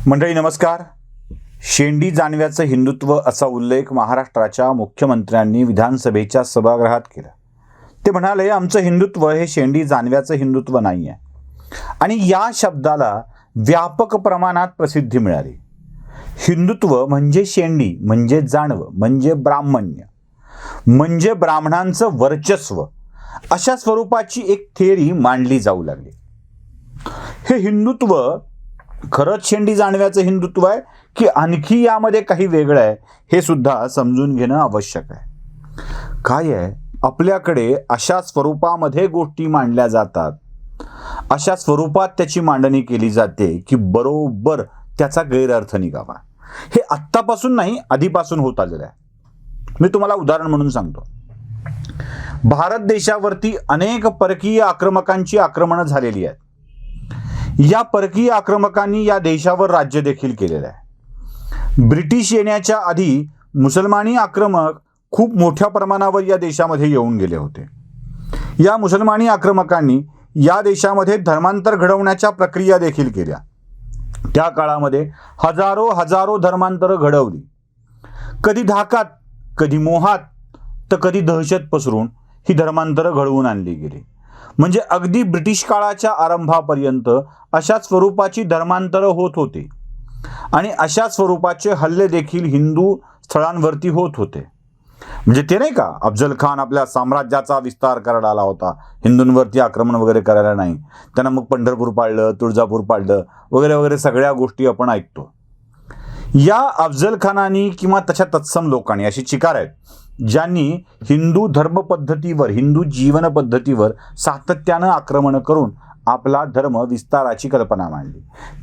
मंडळी नमस्कार. शेंडी जानव्याचं हिंदुत्व असा उल्लेख महाराष्ट्राच्या मुख्यमंत्र्यांनी विधानसभेच्या सभागृहात केला. ते म्हणाले, आमचं हिंदुत्व हे शेंडी जानव्याचं हिंदुत्व नाही आहे. आणि या शब्दाला व्यापक प्रमाणात प्रसिद्धी मिळाली. हिंदुत्व म्हणजे शेंडी, म्हणजे जानवं, म्हणजे ब्राह्मण्य, म्हणजे ब्राह्मणांचं वर्चस्व, अशा स्वरूपाची एक थिअरी मांडली जाऊ लागली. हे हिंदुत्व खरंच शेंडी जानव्याचं हिंदुत्व आहे की आणखी यामध्ये काही वेगळं आहे, हे सुद्धा समजून घेणं आवश्यक आहे. काय आहे, आपल्याकडे अशा स्वरूपामध्ये गोष्टी मांडल्या जातात, अशा स्वरूपात त्याची मांडणी केली जाते की बरोबर त्याचा गैरअर्थ निघावा. हे आत्तापासून नाही, आधीपासून होत आलेलं आहे. मी तुम्हाला उदाहरण म्हणून सांगतो. भारत देशावरती अनेक परकीय आक्रमकांची आक्रमणं झालेली आहेत. या परकीय आक्रमकांनी या देशावर राज्य देखील केलेलं आहे. ब्रिटिश येण्याच्या आधी मुसलमानी आक्रमक खूप मोठ्या प्रमाणावर या देशामध्ये येऊन गेले होते. या मुसलमानी आक्रमकांनी या देशामध्ये धर्मांतर घडवण्याच्या प्रक्रिया देखील केल्या. त्या काळामध्ये हजारो धर्मांतरं घडवली. कधी धाकात, कधी मोहात, तर कधी दहशत पसरून ही धर्मांतरं घडवून आणली गेली. म्हणजे अगदी ब्रिटिश काळाच्या आरंभापर्यंत अशा स्वरूपाची धर्मांतरं होत होती आणि अशा स्वरूपाचे हल्ले देखील हिंदू स्थळांवरती होत होते. म्हणजे ते नाही का, अफजल खान आपल्या साम्राज्याचा विस्तार करायला आला होता, हिंदूंवरती आक्रमण वगैरे करायला नाही. त्यांना मग पंढरपूर पाडलं, तुळजापूर पाडलं वगैरे वगैरे सगळ्या गोष्टी आपण ऐकतो. या अफजल खानानी किंवा तशा तत्सम लोकांनी, अशी चिकार आहेत ज्यांनी हिंदू धर्म पद्धतीवर, हिंदू जीवन पद्धतीवर सातत्यानं आक्रमण करून आपला धर्म विस्ताराची कल्पना मांडली.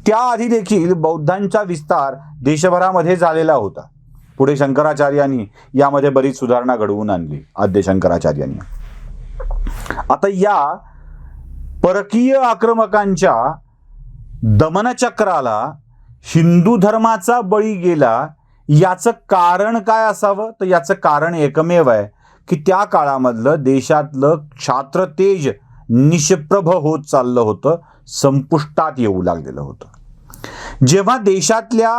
त्याआधी देखील बौद्धांचा विस्तार देशभरामध्ये झालेला होता. पुढे शंकराचार्यांनी यामध्ये बरीच सुधारणा घडवून आणली. आद्य शंकराचार्यांनी. आता या परकीय आक्रमकांच्या दमनचक्राला हिंदू धर्माचा बळी गेला, याचं कारण काय असावं? तर याचं कारण एकमेव आहे की त्या काळामधलं देशातलं क्षात्रतेज निष्प्रभ होत चाललं होतं, संपुष्टात येऊ लागलेलं होतं. जेव्हा देशातल्या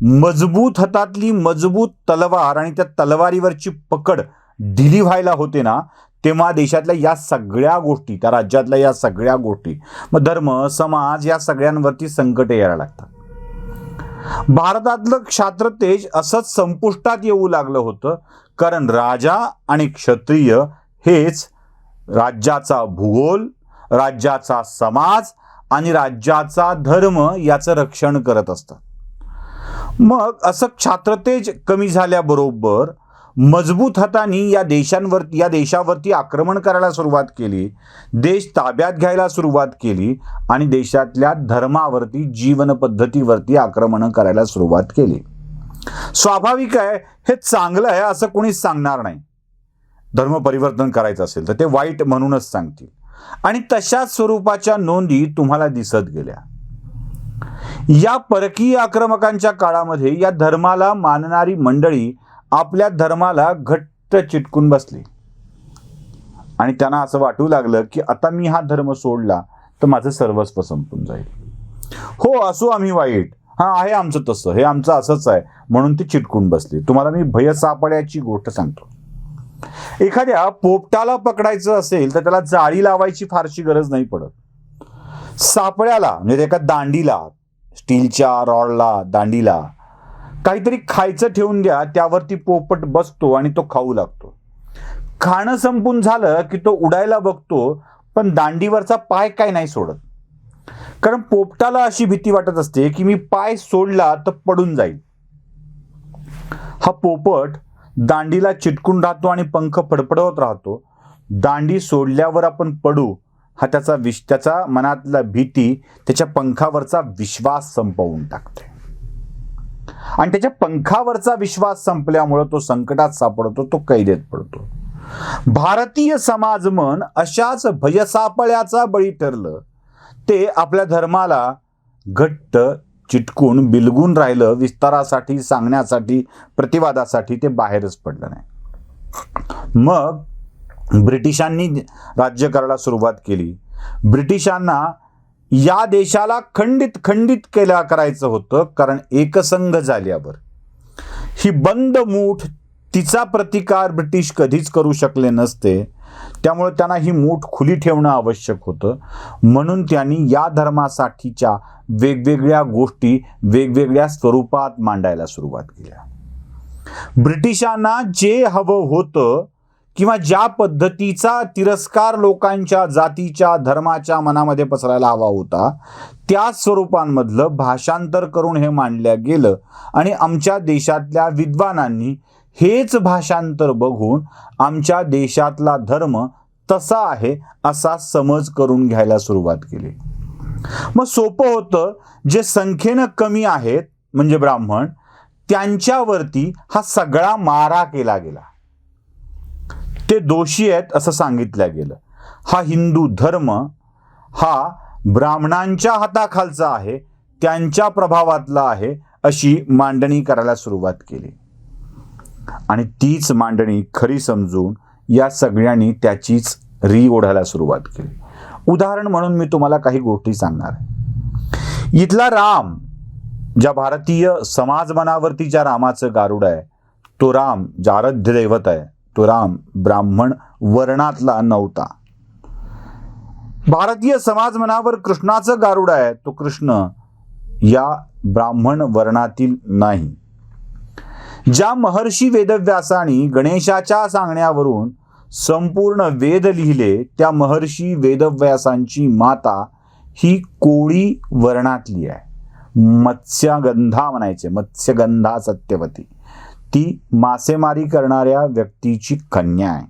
मजबूत हातातली मजबूत तलवार आणि त्या तलवारीवरची पकड ढिली व्हायला होते ना, तेव्हा देशातल्या या सगळ्या गोष्टी, त्या राज्यातल्या या सगळ्या गोष्टी, मग धर्म, समाज, या सगळ्यांवरती संकट यायला लागतात. भारतातलं क्षात्रतेज असंच संपुष्टात येऊ लागलं होतं, कारण राजा आणि क्षत्रिय हेच राज्याचा भूगोल, राज्याचा समाज आणि राज्याचा धर्म याचं रक्षण करत असतात. मग असं क्षात्रतेज कमी झाल्याबरोबर मजबूत हातांनी या देशावरती आक्रमण करायला सुरुवात केली, देश ताब्यात घ्यायला सुरुवात केली आणि देशातल्या धर्मावरती, जीवन पद्धतीवरती आक्रमण करायला सुरुवात केली. स्वाभाविक आहे, हे चांगलं आहे असं कोणीच सांगणार नाही. धर्म परिवर्तन करायचं असेल तर ते वाईट म्हणूनच सांगतील. आणि तशाच स्वरूपाच्या नोंदी तुम्हाला दिसत गेल्या. या परकीय आक्रमकांच्या काळामध्ये या धर्माला मानणारी मंडळी आपल्या धर्माला घट्ट चिटकून बसली आणि त्यांना असं वाटू लागलं की आता मी हा धर्म सोडला तर माझं सर्वस्व संपून जाईल. हो, असो आम्ही वाईट, हा आहे आमचं तसं, हे आमचं असंच आहे, म्हणून ती चिटकून बसली. तुम्हाला मी भयसापळ्याची गोष्ट सांगतो. एखाद्या पोपटाला पकडायचं असेल तर त्याला जाळी लावायची फारशी गरज नाही पडत. सापळ्याला, म्हणजे एका दांडीला, स्टीलच्या रॉडला, दांडीला काहीतरी खायचं ठेवून द्या, त्यावरती पोपट बसतो आणि तो खाऊ लागतो. खाणं संपून झालं की तो उडायला बघतो, पण दांडीवरचा पाय काय नाही सोडत. कारण पोपटाला अशी भीती वाटत असते की मी पाय सोडला तर पडून जाईल. हा पोपट दांडीला चिटकून राहतो आणि पंख फडफडवत राहतो. दांडी सोडल्यावर आपण पडू, हा त्याचा मनातला भीती त्याच्या पंखावरचा विश्वास संपवून टाकते. आणि त्याच्या पंखावरचा विश्वास संपल्यामुळे तो संकटात सापडतो, तो कैदेत पडतो. भारतीय समाजमन अशाच भयसापळ्याचा बळी ठरलं. ते आपल्या धर्माला घट्ट चिटकून बिलगून राहिलं. विस्तारासाठी, सांगण्यासाठी, प्रतिवादासाठी ते बाहेरच पडलं नाही. मग ब्रिटिशांनी राज्य करायला सुरुवात केली. ब्रिटिशांना या देशाला खंडित खंडित करायचं होतं, कारण एकसंघ झाल्यावर ही बंद मूठ, तिचा प्रतिकार ब्रिटिश कधीच करू शकले नसते. त्यामुळे त्यांना ही मूठ खुली ठेवणं आवश्यक होतं. म्हणून त्यांनी या धर्मासाठीच्या वेगवेगळ्या गोष्टी वेगवेगळ्या स्वरूपात मांडायला सुरुवात केल्या. ब्रिटिशांना जे हवं होतं किंवा ज्या पद्धतीचा तिरस्कार लोकांच्या जातीच्या धर्माच्या मनामध्ये पसरायला हवा होता, त्या स्वरूपांमधलं भाषांतर करून हे मांडलं गेलं. आणि आमच्या देशातल्या विद्वानांनी हेच भाषांतर बघून आमच्या देशातला धर्म तसा आहे असा समज करून घ्यायला सुरुवात केली. मग सोपं होतं, जे संख्येनं कमी आहेत म्हणजे ब्राह्मण, त्यांच्यावरती हा सगळा मारा केला गेला. ते दोषी आहेत असं सांगितलं गेलं. हा हिंदू धर्म हा ब्राह्मणांच्या हाताखालचा आहे, त्यांच्या प्रभावातला आहे, अशी मांडणी करायला सुरुवात केली. आणि तीच मांडणी खरी समजून या सगळ्यांनी त्याचीच ओढायला सुरुवात केली. उदाहरण म्हणून मी तुम्हाला काही गोष्टी सांगणार आहे. इथला राम, ज्या भारतीय समाज मनावरती ज्या रामाचं गारुड आहे, तो राम ज्या आराध्य दैवत आहे, तो राम ब्राह्मण वर्णातला नव्हता. भारतीय समाज मनावर कृष्णाचं गारुड आहे, तो कृष्ण या ब्राह्मण वर्णातील नाही. ज्या महर्षी वेदव्यासांनी गणेशाच्या सांगण्यावरून संपूर्ण वेद लिहिले, त्या महर्षी वेदव्यासांची माता ही कोळी वर्णातली आहे. मत्स्यगंधा म्हणायचे, मत्स्यगंधा सत्यवती. ती मासेमारी करणाऱ्या व्यक्तीची कन्या आहे.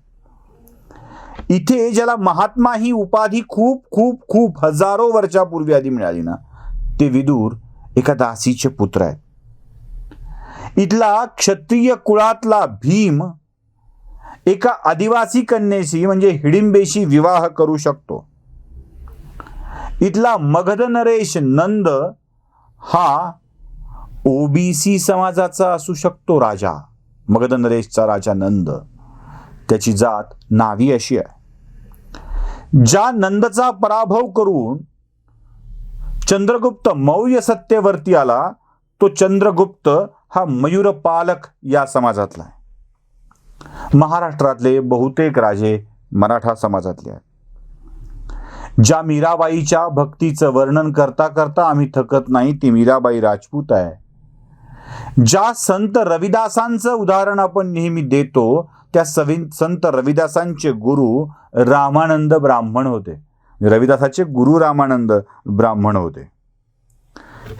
इथे ज्याला महात्मा ही उपाधी खूप खूप खूप हजारो वर्षापूर्वी आधी मिळाली ना, ते विदूर एका दासीचे पुत्र आहेत. इथला क्षत्रिय कुळातला भीम एका आदिवासी कन्येशी म्हणजे हिडिंबेशी विवाह करू शकतो. इथला मगध नरेश नंद हा ओबीसी समाजाचा असू शकतो राजा. मगध नरेशचा राजा नंद, त्याची जात नावी अशी आहे. ज्या नंदचा पराभव करून चंद्रगुप्त मौर्य सत्तेवरती आला, तो चंद्रगुप्त हा मयूरपालक या समाजातला आहे. महाराष्ट्रातले बहुतेक राजे मराठा समाजातले आहेत. ज्या मीराबाईच्या भक्तीचं वर्णन करता करता आम्ही थकत नाही, ती मीराबाई राजपूत आहे. ज्या संत रविदासांचं उदाहरण आपण नेहमी देतो, त्या संत रविदासांचे गुरु रामानंद ब्राह्मण होते. रविदासाचे गुरु रामानंद ब्राह्मण होते.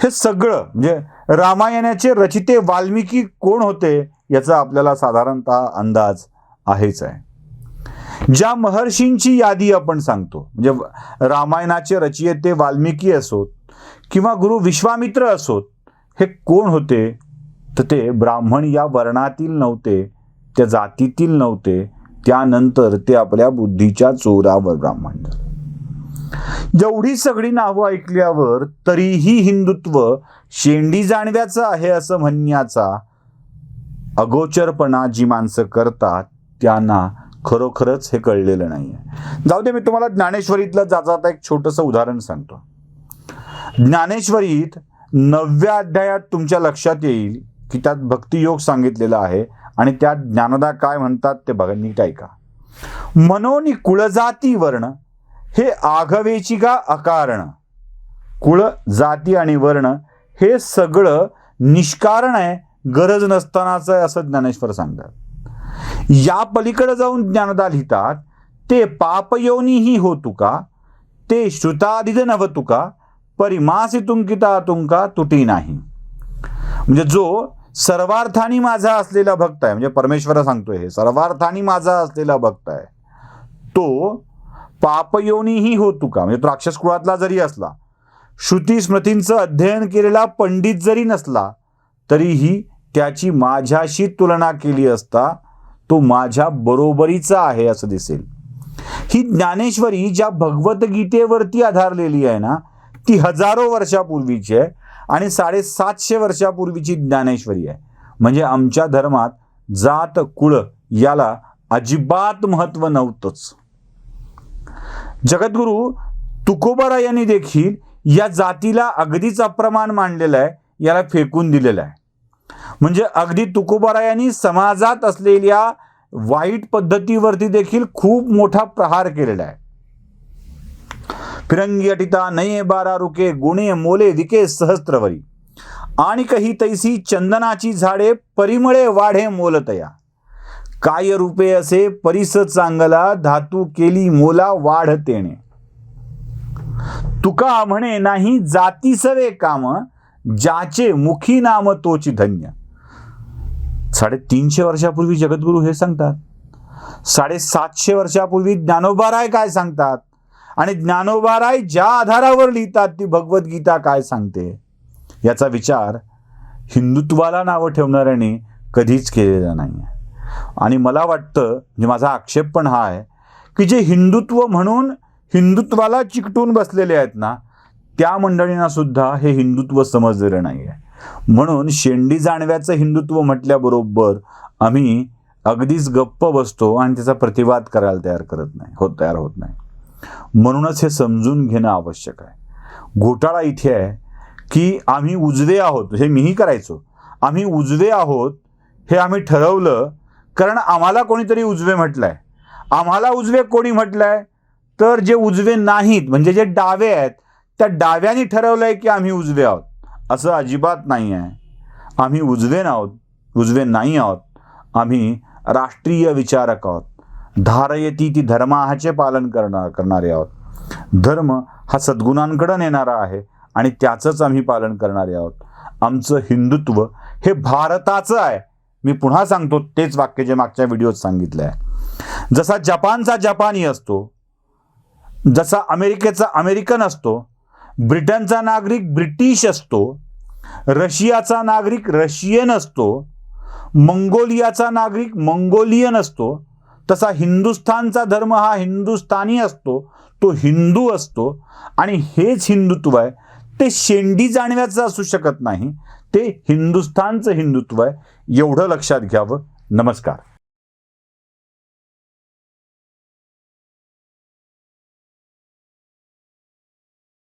हे सगळं म्हणजे रामायणाचे रचिते वाल्मिकी कोण होते याचा आपल्याला साधारणतः अंदाज आहेच आहे. ज्या महर्षींची यादी आपण सांगतो, म्हणजे रामायणाचे रचयिते वाल्मिकी असोत किंवा गुरु विश्वामित्र असोत, हे कोण होते? तर ते ब्राह्मण या वर्णातील नव्हते, त्या जातीतील नव्हते. त्यानंतर ते आपल्या बुद्धीच्या जोरावर ब्राह्मण झाले. एवढी सगळी नावं ऐकल्यावर तरीही हिंदुत्व शेंडी जाणव्याचं आहे असं म्हणण्याचा अगोचरपणा जी माणसं करतात, त्यांना खरोखरच हे कळलेलं नाहीये. जाऊ दे, मी तुम्हाला ज्ञानेश्वरीतलं जाता एक छोटंसं उदाहरण सांगतो. ज्ञानेश्वरीत 9व्या अध्यायात तुमच्या लक्षात येईल की त्यात भक्तियोग सांगितलेला आहे. आणि त्यात ज्ञानदा काय म्हणतात ते बघा, नीट ऐका. मनोनी कुळजाती वर्ण हे आघवेची का अकारण. कुळ, जाती आणि वर्ण हे सगळं निष्कारण आहे, गरज नसतानाच आहे असं ज्ञानेश्वर सांगतात. या पलीकडे जाऊन ज्ञानदा लिहितात, ते पापयोनीही हो तुका, ते श्रुतादिद नव तुका, परिमासी तुंकिता तुंका तुटी नाही. म्हणजे जो सर्वार्थानी माझा असलेला भक्त आहे, म्हणजे परमेश्वर सांगतोय हे, सर्वार्थानी माझा असलेला भक्त आहे, तो पापयोनीही हो तुका, म्हणजे तो राक्षस कुळातला जरी असला, श्रुती स्मृतींचं अध्ययन केलेला पंडित जरी नसला, तरीही त्याची माझ्याशी तुलना केली असता तो माझ्या बरोबरीचा आहे असं दिसेल. ही ज्ञानेश्वरी ज्या भगवद्गीतेवरती आधारलेली आहे ना, ती हजारो वर्षापूर्वीची आहे आणि 750 वर्षापूर्वीची ज्ञानेश्वरी आहे. म्हणजे आमच्या धर्मात जात कुळ याला अजिबात महत्व नव्हतंच. जगद्गुरु तुकोबारायांनी देखील या जातीला अगदीच अप्रमाण मानलेलं आहे, याला फेकून दिलेलं आहे. म्हणजे अगदी तुकोबारायांनी समाजात असलेल्या वाईट पद्धतीवरती देखील खूप मोठा प्रहार केलेला आहे. फिरंगी अटिता नये बारा रुके, गुणे मोले दिके सहस्त्रवरी, आणि कही तैसी चंदनाची झाडे, परिमळे वाढे मोलतया. काय रूपे असे परिस चांगला, धातू केली मोला वाढ तेणे. तुका म्हणे नाही जाती सवे काम, ज्याचे मुखी नाम तोची धन्य. 350 वर्षापूर्वी जगद्गुरु हे सांगतात. 750 वर्षापूर्वी ज्ञानोबाराय काय सांगतात, आणि ज्ञानोबाराय ज्या आधारावर लिहितात ती भगवद्गीता काय सांगते, याचा विचार हिंदुत्वाला नावं ठेवणाऱ्यांनी कधीच केलेला नाही. आणि मला वाटतं, म्हणजे माझा आक्षेप पण हा आहे की जे हिंदुत्व म्हणून हिंदुत्वाला चिकटून बसलेले आहेत ना, त्या मंडळींना सुद्धा हे हिंदुत्व समजलेलं नाही आहे. म्हणून शेंडी जाणव्याचं हिंदुत्व म्हटल्याबरोबर आम्ही अगदीच गप्प बसतो आणि त्याचा प्रतिवाद करायला तयार होत नाही. म्हणूनच हे समजून घेणं आवश्यक आहे. घोटाळा इथे आहे की आम्ही उजवे आहोत, हे मीही करायचो. आम्ही उजवे आहोत हे आम्ही ठरवलं कारण आम्हाला कोणीतरी उजवे म्हटलंय. आम्हाला उजवे कोणी म्हटलंय, तर जे उजवे नाहीत, म्हणजे जे डावे आहेत, त्या डाव्यांनी ठरवलंय की आम्ही उजवे आहोत. असं अजिबात नाही आहे. आम्ही उजवे नाही आहोत. आम्ही राष्ट्रीय विचारक आहोत. धारयती ती धर्माचे पालन करणारे आहोत. धर्म हा सद्गुणांकडे नेणारा आहे आणि त्याचंच आम्ही पालन करणारे आहोत. आमचं हिंदुत्व हे भारताचं आहे. मी पुन्हा सांगतो तेच वाक्य जे मागच्या व्हिडिओत सांगितलं आहे. जसा जपानचा जपानी असतो, जसा अमेरिकेचा अमेरिकन असतो, ब्रिटनचा नागरिक ब्रिटिश असतो, रशियाचा नागरिक रशियन असतो, मंगोलियाचा नागरिक मंगोलियन असतो, तसा हिंदुस्थानचा धर्म हा हिंदुस्थानी असतो, तो हिंदू असतो. आणि हेच हिंदुत्व आहे. ते शेंडी जाणव्याचं असू शकत नाही, ते हिंदुस्थानचं हिंदुत्व आहे. एवढं लक्षात घ्यावं. नमस्कार.